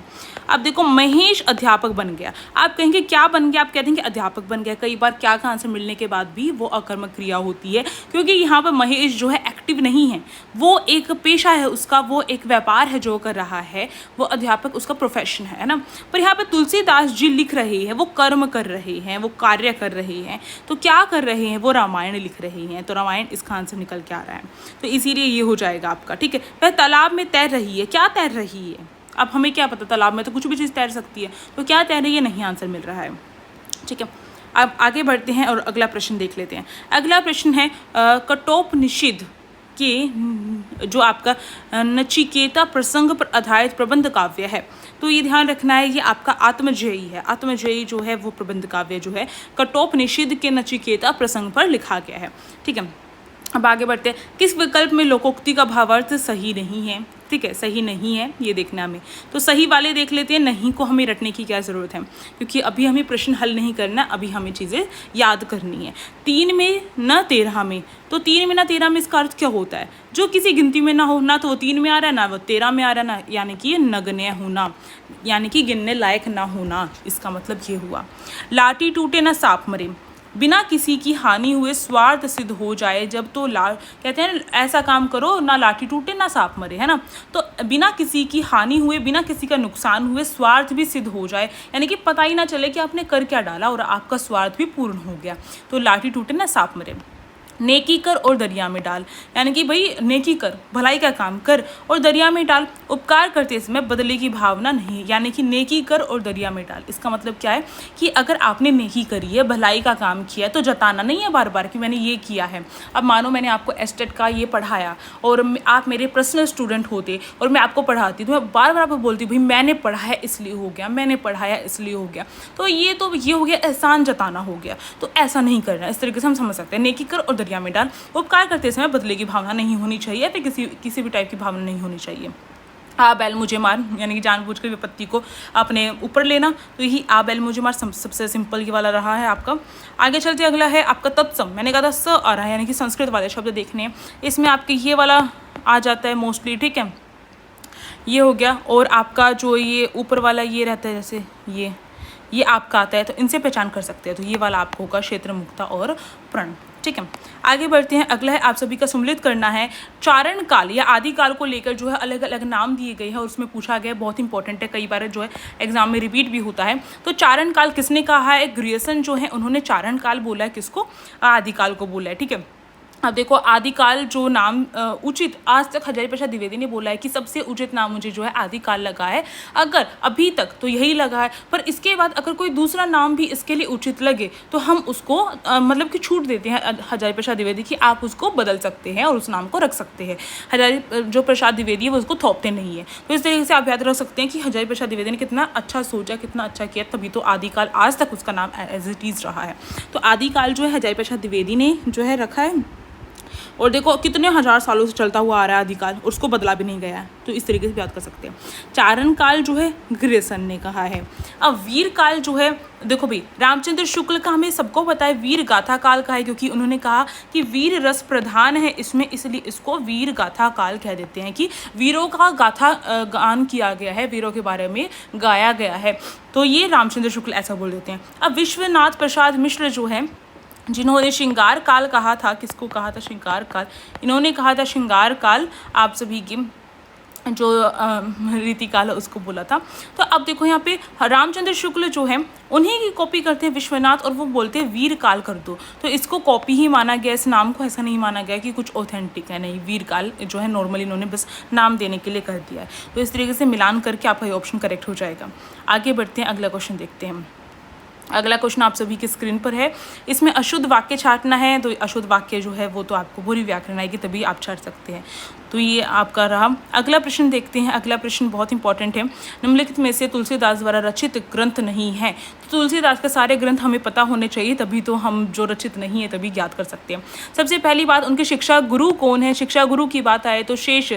अब देखो महेश अध्यापक बन गया, आप कहेंगे क्या बन गया, आप कहते हैं कि अध्यापक बन गया। कई बार क्या का आंसर मिलने के बाद भी वो अकर्मक क्रिया होती है, क्योंकि यहाँ पर महेश जो है एक्टिव नहीं है, वो एक पेशा है उसका, वो एक व्यापार है जो कर रहा है, वो अध्यापक उसका प्रोफेशन है ना। पर यहाँ पर तुलसीदास जी लिख रहे हैं, वो कर्म कर रहे हैं, वो कार्य कर रहे हैं, तो क्या कर रहे हैं, वो रामायण लिख रहे हैं, तो रामायण इसका आंसर निकल के आ रहा है। तो इसीलिए ये हो जाएगा आपका। ठीक है, वह तालाब में तैर रही है, क्या तैर रही है? अब हमें क्या पता, तालाब में तो कुछ भी चीज़ तैर सकती है, तो क्या तैर रही है, नहीं आंसर मिल रहा है। ठीक है, अब आगे बढ़ते हैं और अगला प्रश्न देख लेते हैं। अगला प्रश्न है कठोपनिषद के जो आपका नचिकेता प्रसंग पर आधारित प्रबंध काव्य है। तो ये ध्यान रखना है, ये आपका आत्मजयी है। आत्मजयी जो है वो प्रबंध काव्य जो है कठोपनिषद के नचिकेता प्रसंग पर लिखा गया है। ठीक है, अब आगे बढ़ते हैं। किस विकल्प में लोकोक्ति का भावार्थ सही नहीं है? ठीक है, सही नहीं है ये देखना हमें। तो सही वाले देख लेते हैं, नहीं को हमें रटने की क्या ज़रूरत है, क्योंकि अभी हमें प्रश्न हल नहीं करना, अभी हमें चीज़ें याद करनी है। 3 में न 13 में, तो 3 में न 13 में इसका अर्थ क्या होता है? जो किसी गिनती में ना हो, ना तो वो 3 में आ रहा है ना वो 13 में आ रहा है, ना यानी कि ये नगण्य होना, यानी कि गिनने लायक ना होना, इसका मतलब ये हुआ। लाठी टूटे ना सांप मरे, बिना किसी की हानि हुए स्वार्थ सिद्ध हो जाए जब, तो कहते हैं ऐसा काम करो ना लाठी टूटे ना सांप मरे, है ना। तो बिना किसी की हानि हुए, बिना किसी का नुकसान हुए स्वार्थ भी सिद्ध हो जाए, यानी कि पता ही ना चले कि आपने कर क्या डाला और आपका स्वार्थ भी पूर्ण हो गया, तो लाठी टूटे ना सांप मरे। नेकी कर और दरिया में डाल, यानी कि भाई नेकी कर, भलाई का काम कर और दरिया में डाल। उपकार करते समय बदले की भावना नहीं, यानी कि नेकी कर और दरिया में डाल। इसका मतलब क्या है कि अगर आपने नेकी करी है, भलाई का काम किया है, तो जताना नहीं है बार बार कि मैंने ये किया है। अब मानो मैंने आपको एस्टेट का ये पढ़ाया और आप मेरे पर्सनल स्टूडेंट होते और मैं आपको पढ़ाती, तो मैं बार बार आपको बोलती भाई मैंने पढ़ाया इसलिए हो गया, मैंने पढ़ाया इसलिए हो गया, तो ये हो गया एहसान जताना हो गया। तो ऐसा नहीं करना, इस तरीके से हम समझ सकते हैं। नेकी कर और दरिया में डाल। उपकार करते समय बदले की भावना नहीं होनी चाहिए, फिर किसी भी टाइप की भावना नहीं होनी चाहिए। आ बैल मुझे मार, यानी कि जानबूझकर विपत्ति को अपने ऊपर लेना, तो यही आ बैल मुझे मार सबसे सिंपल ये वाला रहा है आपका। आगे चलते अगला है आपका तत्सम। मैंने कहा था स आ रहा है, यानी कि संस्कृत वाले शब्द देखने हैं, इसमें आपके ये वाला आ जाता है मोस्टली। ठीक है, ये हो गया। और आपका जो ये ऊपर वाला ये रहता है, जैसे ये आपका आता है, तो इनसे पहचान कर सकते हैं। तो ये वाला आपको होगा क्षेत्र, मुक्ता और प्रण। ठीक है, आगे बढ़ते हैं। अगला है आप सभी का सम्मिलित करना है। चारण काल या आदि काल को लेकर जो है अलग अलग नाम दिए गए हैं और उसमें पूछा गया है, बहुत इंपॉर्टेंट है, कई बार जो है एग्जाम में रिपीट भी होता है। तो चारण काल किसने कहा है? ग्रियर्सन जो है उन्होंने चारण काल बोला है, किसको? आदि काल को बोला है। ठीक है, अब देखो आदिकाल जो नाम उचित, आज तक हजारी प्रसाद द्विवेदी ने बोला है कि सबसे उचित नाम मुझे जो है आदिकाल लगा है, अगर अभी तक तो यही लगा है, पर इसके बाद अगर कोई दूसरा नाम भी इसके लिए उचित लगे तो हम उसको मतलब कि छूट देते हैं हजारी प्रसाद द्विवेदी की, आप उसको बदल सकते हैं और उस नाम को रख सकते हैं। हजारी जो प्रसाद द्विवेदी है वो उसको थोपते नहीं है। तो इस तरीके से आप याद रख सकते हैं कि हजारी प्रसाद द्विवेदी ने कितना अच्छा सोचा, कितना अच्छा किया, तभी तो आदिकाल आज तक उसका नाम एज इट इज़ रहा है। तो आदिकाल जो है हजारी प्रसाद द्विवेदी ने जो है रखा है, और देखो कितने हजार सालों से चलता हुआ आ रहा है आदिकाल, और उसको बदला भी नहीं गया है। तो इस तरीके से याद कर सकते हैं। चारण काल जो है ग्रियर्सन ने कहा है। अब वीर काल जो है, देखो भाई रामचंद्र शुक्ल का हमें सबको पता है वीर गाथा काल का है, क्योंकि उन्होंने कहा कि वीर रस प्रधान है इसमें, इसलिए इसको वीर गाथा काल कह देते हैं, कि वीरों का गाथा गान किया गया है, वीरों के बारे में गाया गया है। तो ये रामचंद्र शुक्ल ऐसा बोल देते हैं। अब विश्वनाथ प्रसाद मिश्र जो है, जिन्होंने श्रृंगार काल कहा था, किसको कहा था? श्रृंगार काल। इन्होंने कहा था श्रृंगार काल, आप सभी की जो रीति काल है उसको बोला था। तो अब देखो यहाँ पे रामचंद्र शुक्ल जो है उन्हीं की कॉपी करते हैं विश्वनाथ, और वो बोलते हैं वीर काल कर दो। तो इसको कॉपी ही माना गया, इस नाम को ऐसा नहीं माना गया कि कुछ ऑथेंटिक है, नहीं, वीर काल जो है नॉर्मली इन्होंने बस नाम देने के लिए कर दिया है। तो इस तरीके से मिलान करके आपका ये ऑप्शन करेक्ट हो जाएगा। आगे बढ़ते हैं, अगला क्वेश्चन देखते हैं। अगला क्वेश्चन आप सभी की स्क्रीन पर है। इसमें अशुद्ध वाक्य छांटना है, तो अशुद्ध वाक्य जो है वो तो आपको पूरी व्याकरण आएगी तभी आप छांट सकते हैं। तो ये आपका रहा। अगला प्रश्न देखते हैं। अगला प्रश्न बहुत इंपॉर्टेंट है। निम्नलिखित में से तुलसीदास द्वारा रचित ग्रंथ नहीं है। तो तुलसीदास के सारे ग्रंथ हमें पता होने चाहिए, तभी तो हम जो रचित नहीं है तभी याद कर सकते हैं। सबसे पहली बात, उनके शिक्षा गुरु कौन है? शिक्षा गुरु की बात आए तो शेष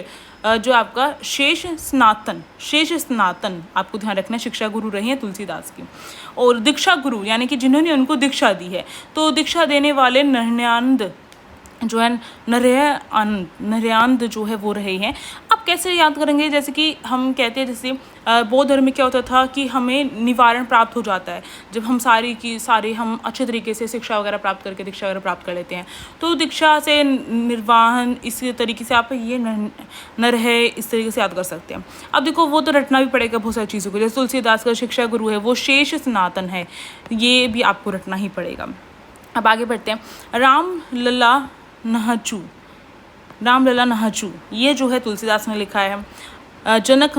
जो आपका शेष स्नातन आपको ध्यान रखना है, शिक्षा गुरु रही है तुलसीदास की। और दीक्षा गुरु यानी कि जिन्होंने उनको दीक्षा दी है, तो दीक्षा देने वाले नरयानंद जो है नरयानंद जो है वो रहे हैं। अब कैसे याद करेंगे? जैसे कि हम कहते हैं, जैसे बौद्ध धर्म में क्या होता था कि हमें निवारण प्राप्त हो जाता है जब हम सारे हम अच्छे तरीके से शिक्षा वगैरह प्राप्त करके दीक्षा वगैरह प्राप्त कर लेते हैं। तो दीक्षा से निर्वाहन, इस तरीके से आप ये नर है, इस तरीके से याद कर सकते हैं। अब देखो वो तो रटना भी पड़ेगा बहुत सारी चीज़ों को, जैसे तुलसीदास का शिक्षा गुरु है वो शेष सनातन है, ये भी आपको रटना ही पड़ेगा। अब आगे बढ़ते हैं। रामलला नहचू, ये जो है तुलसीदास ने लिखा है। जनक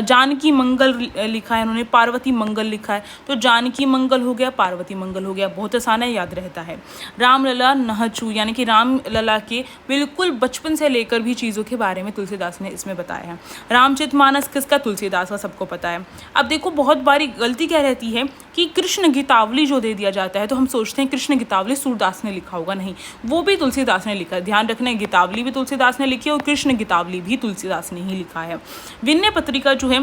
जानकी मंगल लिखा है इन्होंने, पार्वती मंगल लिखा है, तो जानकी मंगल हो गया, पार्वती मंगल हो गया, बहुत आसान है, याद रहता है। रामलला नहचू यानी कि राम लला के बिल्कुल बचपन से लेकर भी चीज़ों के बारे में तुलसीदास ने इसमें बताया है। रामचरितमानस किसका? तुलसीदास का, सबको पता है। अब देखो बहुत बारी गलती क्या रहती है कि कृष्ण गीतावली जो दे दिया जाता है तो हम सोचते हैं कृष्ण गीतावली सूरदास ने लिखा होगा, नहीं, वो भी तुलसीदास ने लिखा है। ध्यान रखना, गीतावली भी तुलसीदास ने लिखी है और कृष्ण गीतावली भी तुलसीदास ने ही लिखा है। विनय पत्रिका जो है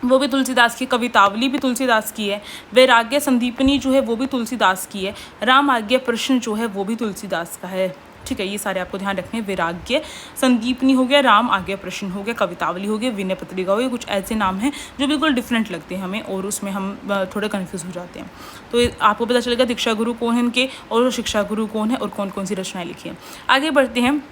वो भी तुलसीदास की, कवितावली भी तुलसीदास की है, वैराग्य संदीपनी जो है वो भी तुलसीदास की है, राम आज्ञा प्रश्न जो है वो भी तुलसीदास का है। ठीक है, ये सारे आपको ध्यान रखने हैं। वैराग्य संदीपनी हो गया, राम आज्ञा प्रश्न हो गया, कवितावली हो गया, विनय पत्रिका हो गया। कुछ ऐसे नाम हैं जो बिल्कुल डिफरेंट लगते हैं हमें और उसमें हम थोड़े कन्फ्यूज़ हो जाते हैं। तो आपको पता चलेगा दीक्षा गुरु कौन है इनके और शिक्षा गुरु कौन है और कौन कौन सी रचनाएं लिखी हैं। आगे बढ़ते हैं।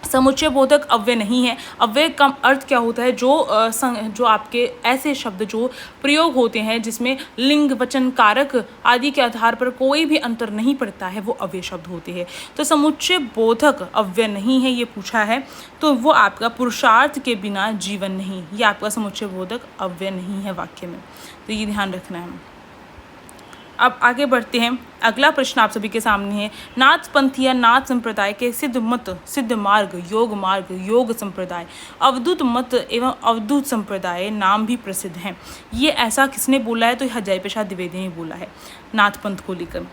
समुच्चय बोधक अव्यय नहीं है। अव्यय का अर्थ क्या होता है? जो आपके ऐसे शब्द जो प्रयोग होते हैं जिसमें लिंग वचन कारक आदि के आधार पर कोई भी अंतर नहीं पड़ता है, वो अव्यय शब्द होते हैं। तो समुच्चय बोधक अव्यय नहीं है, ये पूछा है, तो वो आपका पुरुषार्थ के बिना जीवन नहीं, ये आपका समुच्चय बोधक अव्यय नहीं है वाक्य में, तो ये ध्यान रखना है। अब आगे बढ़ते हैं। अगला प्रश्न आप सभी के सामने है। नाथ पंथ या नाथ संप्रदाय के सिद्ध मत, सिद्ध मार्ग, योग संप्रदाय, अवधूत मत एवं अवधूत संप्रदाय नाम भी प्रसिद्ध हैं। ये ऐसा किसने बोला है? तो हजारी प्रसाद द्विवेदी ने बोला है नाथ पंथ को लेकर।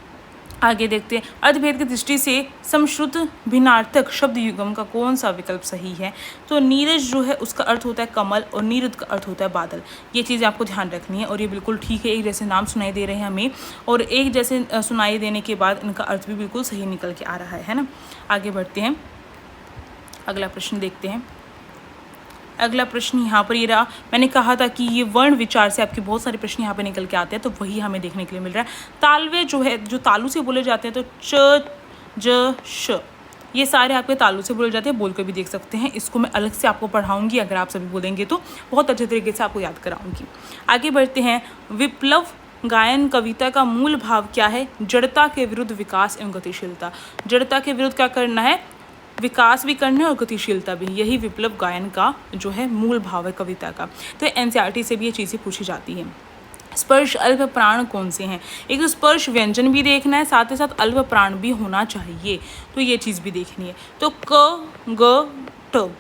आगे देखते हैं। अर्थभेद की दृष्टि से समश्रुत भिन्नार्थक शब्द युगम का कौन सा विकल्प सही है? तो नीरज जो है उसका अर्थ होता है कमल और नीरद का अर्थ होता है बादल। ये चीज़ आपको ध्यान रखनी है और ये बिल्कुल ठीक है। एक जैसे नाम सुनाई दे रहे हैं हमें और एक जैसे सुनाई देने के बाद इनका अर्थ भी बिल्कुल सही निकल के आ रहा है ना। आगे बढ़ते हैं, अगला प्रश्न देखते हैं। अगला प्रश्न यहाँ पर ये रहा। मैंने कहा था कि ये वर्ण विचार से आपके बहुत सारे प्रश्न यहाँ पे निकल के आते हैं, तो वही हमें देखने के लिए मिल रहा है। तालवे जो है, जो तालु से बोले जाते हैं, तो च ज श, ये सारे आपके तालु से बोले जाते हैं। बोल कर भी देख सकते हैं। इसको मैं अलग से आपको पढ़ाऊंगी, अगर आप सभी बोलेंगे तो बहुत अच्छे तरीके से आपको याद कराऊंगी। आगे बढ़ते हैं। विप्लव गायन कविता का मूल भाव क्या है? जड़ता के विरुद्ध विकास एवं गतिशीलता। जड़ता के विरुद्ध क्या करना है? विकास भी करना है और गतिशीलता भी। यही विप्लव गायन का जो है मूल भाव है कविता का। तो एनसीईआरटी से भी ये चीज़ें पूछी जाती हैं। स्पर्श अल्प प्राण कौन से हैं? एक तो स्पर्श व्यंजन भी देखना है, साथ ही साथ अल्प प्राण भी होना चाहिए, तो ये चीज़ भी देखनी है। तो क ग ट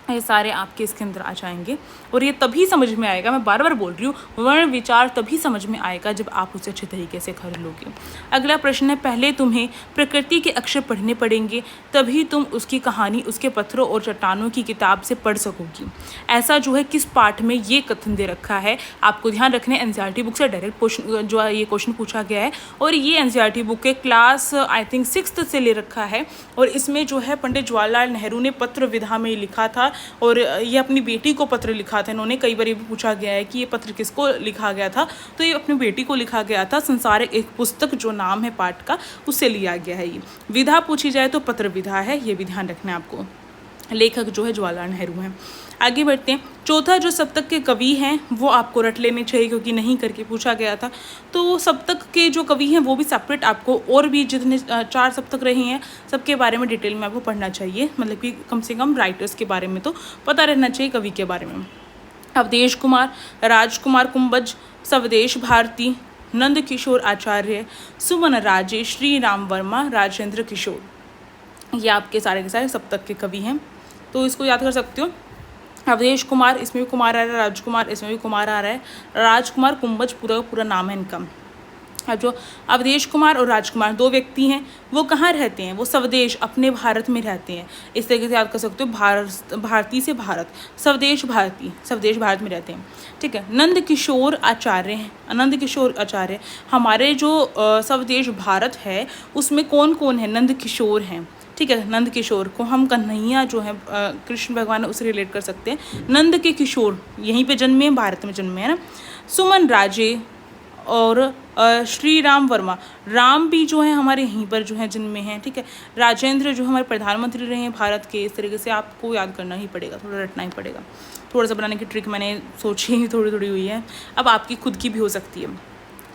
ये सारे आपके इसके अंदर आ जाएंगे और ये तभी समझ में आएगा, मैं बार बार बोल रही हूँ, वर्ण विचार तभी समझ में आएगा जब आप उसे अच्छे तरीके से कर लोगे। अगला प्रश्न है। पहले तुम्हें प्रकृति के अक्षर पढ़ने पड़ेंगे, तभी तुम उसकी कहानी उसके पत्थरों और चट्टानों की किताब से पढ़ सकोगी। ऐसा जो है किस पाठ में ये कथन दे रखा है? आपको ध्यान रखना है, एनसीईआरटी बुक से डायरेक्ट क्वेश्चन जो है ये क्वेश्चन पूछा गया है और ये एनसीईआरटी बुक के क्लास आई थिंक 6th से ले रखा है और इसमें जो है पंडित जवाहरलाल नेहरू ने पत्र विधा में लिखा था और ये अपनी बेटी को पत्र लिखा था इन्होंने। कई बार ये भी पूछा गया है कि ये पत्र किसको लिखा गया था, तो ये अपनी बेटी को लिखा गया था। संसारिक एक पुस्तक जो नाम है पाठ का, उससे लिया गया है। ये विधा पूछी जाए तो पत्र विधा है, ये भी ध्यान रखना है आपको। लेखक जो है जवाहरलाल नेहरू हैं। आगे बढ़ते हैं। चौथा जो सप्तक के कवि हैं वो आपको रट लेने चाहिए क्योंकि नहीं करके पूछा गया था। तो सप्तक के जो कवि हैं वो भी सेपरेट आपको, और भी जितने 4 सप्तक रहे हैं सबके बारे में डिटेल में आपको पढ़ना चाहिए, मतलब कि कम से कम राइटर्स के बारे में तो पता रहना चाहिए, कवि के बारे में। अवधेश कुमार, राजकुमार कुंभज, स्वदेश भारती, नंद किशोर आचार्य, सुमन राजे, श्री राम वर्मा, राजेंद्र किशोर, ये आपके सारे के सारे सप्तक के कवि हैं, तो इसको याद कर सकते हो। अवधेश कुमार, इसमें भी कुमार आ रहा है, राजकुमार इसमें भी कुमार आ रहा है, राजकुमार कुंभज पूरा नाम है इनका। अब जो अवधेश कुमार और राजकुमार 2 व्यक्ति हैं, वो कहाँ रहते हैं? वो स्वदेश अपने भारत में रहते हैं। इस तरीके से याद कर सकते हो, भारती से भारत, स्वदेश भारती, स्वदेश भारत में रहते हैं। ठीक है। नंद किशोर आचार्य हैं, नंद किशोर आचार्य हमारे जो स्वदेश भारत है उसमें कौन कौन है? नंद किशोर हैं। ठीक है। नंद किशोर को हम कन्हैया जो है कृष्ण भगवान उससे रिलेट कर सकते हैं। नंद के किशोर यहीं पे जन्मे हैं, भारत में जन्मे हैं ना। सुमन राजे और श्री राम वर्मा, राम भी जो है हमारे यहीं पर जो है जन्मे हैं। ठीक है। राजेंद्र जो हमारे प्रधानमंत्री रहे हैं भारत के। इस तरीके से आपको याद करना ही पड़ेगा, थोड़ा रटना ही पड़ेगा। थोड़ा सा बनाने की ट्रिक मैंने सोची ही थोड़ी हुई है, अब आपकी खुद की भी हो सकती है।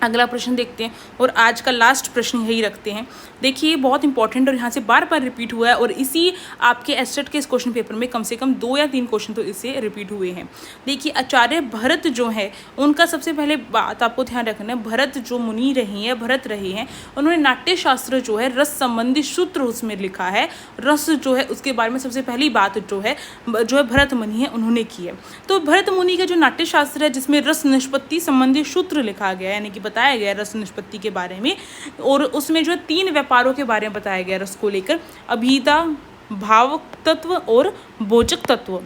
अगला प्रश्न देखते हैं और आज का लास्ट प्रश्न यही रखते हैं। देखिए बहुत इंपॉर्टेंट और यहाँ से बार बार रिपीट हुआ है और इसी आपके एस्टेट के इस क्वेश्चन पेपर में कम से कम 2 या 3 क्वेश्चन तो इससे रिपीट हुए हैं। देखिए आचार्य भरत जो है उनका सबसे पहले बात आपको ध्यान रखना है, भरत जो मुनि रहे हैं, भरत रहे हैं, उन्होंने नाट्य शास्त्र जो है रस संबंधी सूत्र उसमें लिखा है। रस जो है उसके बारे में सबसे पहली बात जो है भरत मुनि है उन्होंने की है। तो भरत मुनि का जो नाट्य शास्त्र है जिसमें रस निष्पत्ति संबंधी सूत्र लिखा गया है, यानी कि बताया गया रस निष्पत्ति के बारे में, और उसमें जो है 3 व्यापारों के बारे में बताया गया रस को लेकर, अभिधा, भावक तत्व और बोचक तत्व,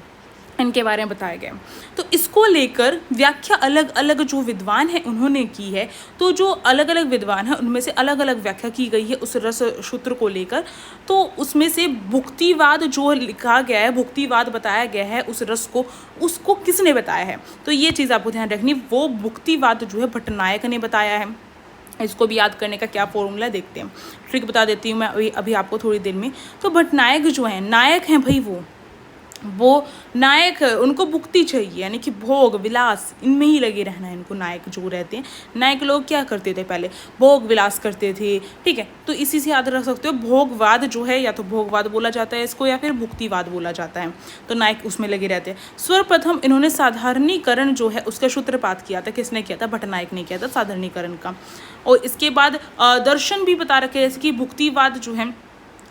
इनके बारे में बताया गया। तो इसको लेकर व्याख्या अलग अलग जो विद्वान हैं उन्होंने की है। तो जो अलग अलग विद्वान हैं उनमें से अलग अलग व्याख्या की गई है उस रस सूत्र को लेकर। तो उसमें से भुक्तिवाद जो लिखा गया है, भुक्तिवाद बताया गया है उस रस को, उसको किसने बताया है, तो ये चीज़ आपको ध्यान रखनी, वो भुक्तिवाद जो है भट्टनायक ने बताया है। इसको भी याद करने का क्या फॉर्मूला देखते हैं, ट्रिक बता देती हूँ मैं अभी आपको थोड़ी देर में। तो भट्टनायक जो है नायक हैं भाई, वो नायक, उनको भुक्ति चाहिए, यानी कि भोग विलास इनमें ही लगे रहना है इनको। नायक जो रहते हैं, नायक लोग क्या करते थे पहले, भोग विलास करते थे, ठीक है। तो इसी से याद रख सकते हो, भोगवाद जो है या तो भोगवाद बोला जाता है इसको या फिर भुक्तिवाद बोला जाता है। तो नायक उसमें लगे रहते हैं। सर्वप्रथम इन्होंने साधारणीकरण जो है उसका सूत्रपात किया था। किसने किया था? भट्टनायक ने किया था साधारणीकरण का। और इसके बाद दर्शन भी बता रखे, जैसे कि भुक्तिवाद जो है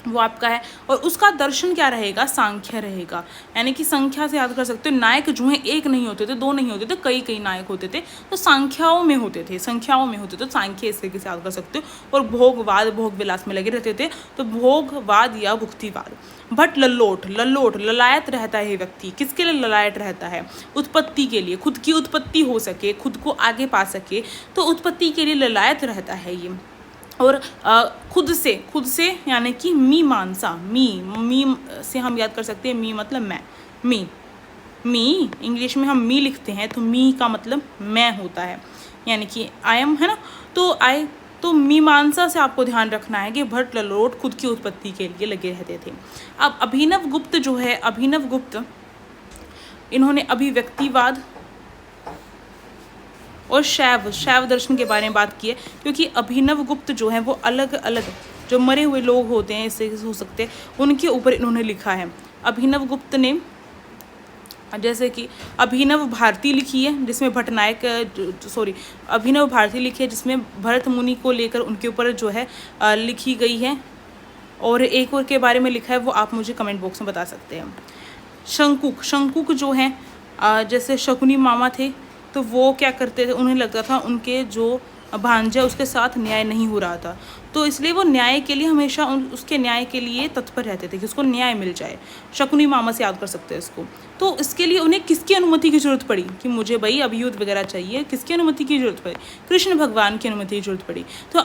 वो आपका है और उसका दर्शन क्या रहेगा? सांख्य रहेगा। यानी कि संख्या से याद कर सकते हो, नायक जो है एक नहीं होते थे, 2 नहीं होते थे, कई कई नायक होते थे, तो संख्याओं में होते थे, संख्याओं में होते थे, तो सांख्य इस तरीके से याद कर सकते हो। और भोगवाद, भोग विलास में लगे रहते थे, तो भोगवाद या भुक्तिवाद। भट्ट लल्लोट, लल्लोट ललायत रहता है व्यक्ति, किसके लिए ललायत रहता है? उत्पत्ति के लिए, खुद की उत्पत्ति हो सके, खुद को आगे पा सके, तो उत्पत्ति के लिए ललायत रहता है ये। और खुद से यानी कि मीमांसा, मी से हम याद कर सकते हैं, मी मतलब मैं, मी इंग्लिश में हम मी लिखते हैं, तो मी का मतलब मैं होता है, यानी कि आई एम, है ना। तो मीमांसा से आपको ध्यान रखना है कि भट्ट लल्लोट खुद की उत्पत्ति के लिए लगे रहते थे। अब अभिनव गुप्त जो है, अभिनव गुप्त इन्होंने अभिव्यक्तिवाद और शैव दर्शन के बारे में बात की है, क्योंकि अभिनव गुप्त जो है वो अलग अलग जो मरे हुए लोग होते हैं, इससे हो सकते हैं, उनके ऊपर इन्होंने लिखा है। अभिनव गुप्त ने जैसे कि अभिनव भारती लिखी है जिसमें अभिनव भारती लिखी है जिसमें भरत मुनि को लेकर उनके ऊपर जो है लिखी गई है। और एक और के बारे में लिखा है, वो आप मुझे कमेंट बॉक्स में बता सकते हैं। शंकुक जो हैं, जैसे शकुनी मामा थे, तो वो क्या करते थे, उन्हें लगता था उनके जो भांजा उसके साथ न्याय नहीं हो रहा था, तो इसलिए वो न्याय के लिए हमेशा उसके न्याय के लिए तत्पर रहते थे कि उसको न्याय मिल जाए। शकुनी मामा से याद कर सकते हैं इसको। तो इसके लिए उन्हें किसकी अनुमति की जरूरत पड़ी कि मुझे भाई अभियुद्ध वगैरह चाहिए, किसकी अनुमति की जरूरत पड़ी? कृष्ण भगवान की अनुमति की जरूरत पड़ी। तो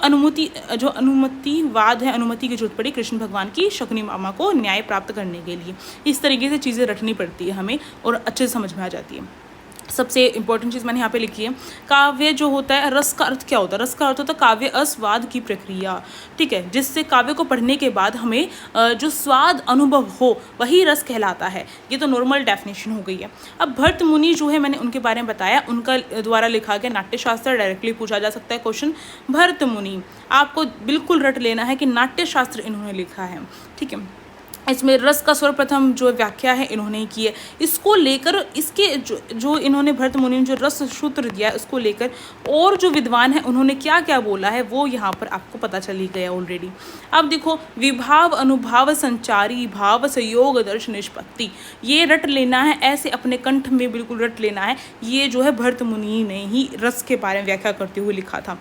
अनुमतिवाद है, अनुमति की जरूरत पड़ी कृष्ण भगवान की शकुनी मामा को न्याय प्राप्त करने के लिए। इस तरीके से चीज़ें रटनी पड़ती है हमें और अच्छे से समझ में आ जाती है। सबसे इंपॉर्टेंट चीज़ मैंने यहाँ पे लिखी है, काव्य जो होता है, रस का अर्थ क्या होता है? रस का अर्थ होता है काव्य अस्वाद की प्रक्रिया, ठीक है, जिससे काव्य को पढ़ने के बाद हमें जो स्वाद अनुभव हो वही रस कहलाता है। ये तो नॉर्मल डेफिनेशन हो गई है। अब भरत मुनि जो है, मैंने उनके बारे में बताया, उनका द्वारा लिखा गया नाट्यशास्त्र, डायरेक्टली पूछा जा सकता है क्वेश्चन। भरत मुनि आपको बिल्कुल रट लेना है कि नाट्यशास्त्र इन्होंने लिखा है, ठीक है। इसमें रस का सर्वप्रथम जो व्याख्या है इन्होंने की है। इसको लेकर इसके जो इन्होंने भरत मुनि ने जो रस सूत्र दिया है उसको लेकर और जो विद्वान है उन्होंने क्या क्या बोला है वो यहाँ पर आपको पता चल ही गया ऑलरेडी। अब देखो, विभाव अनुभाव संचारी भाव संयोग दर्श निष्पत्ति, ये रट लेना है, ऐसे अपने कंठ में बिल्कुल रट लेना है। ये जो है भरत मुनि ने ही रस के बारे में व्याख्या करते हुए लिखा था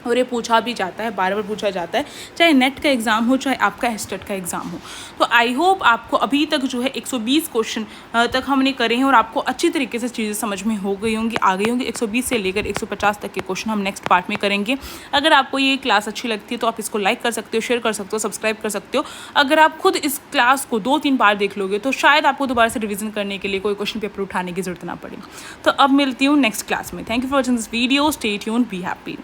और ये पूछा भी जाता है, बार बार पूछा जाता है, चाहे नेट का एग्ज़ाम हो चाहे आपका एस्टेट का एग्ज़ाम हो। तो आई होप आपको अभी तक जो है 120 क्वेश्चन तक हमने करे हैं और आपको अच्छी तरीके से चीज़ें समझ में हो गई होंगी, आ गई होंगी। 120 से लेकर 150 तक के क्वेश्चन हम नेक्स्ट पार्ट में करेंगे। अगर आपको ये क्लास अच्छी लगती है तो आप इसको लाइक कर सकते हो, शेयर कर सकते हो, सब्सक्राइब कर सकते हो। अगर आप खुद इस क्लास को 2-3 बार देख लोगे तो शायद आपको दोबारा से रिविजन करने के लिए कोई क्वेश्चन पेपर उठाने की जरूरत ना पड़े। तो अब मिलती हूँ नेक्स्ट क्लास में। Thank you for watching this video, stay tuned, be happy.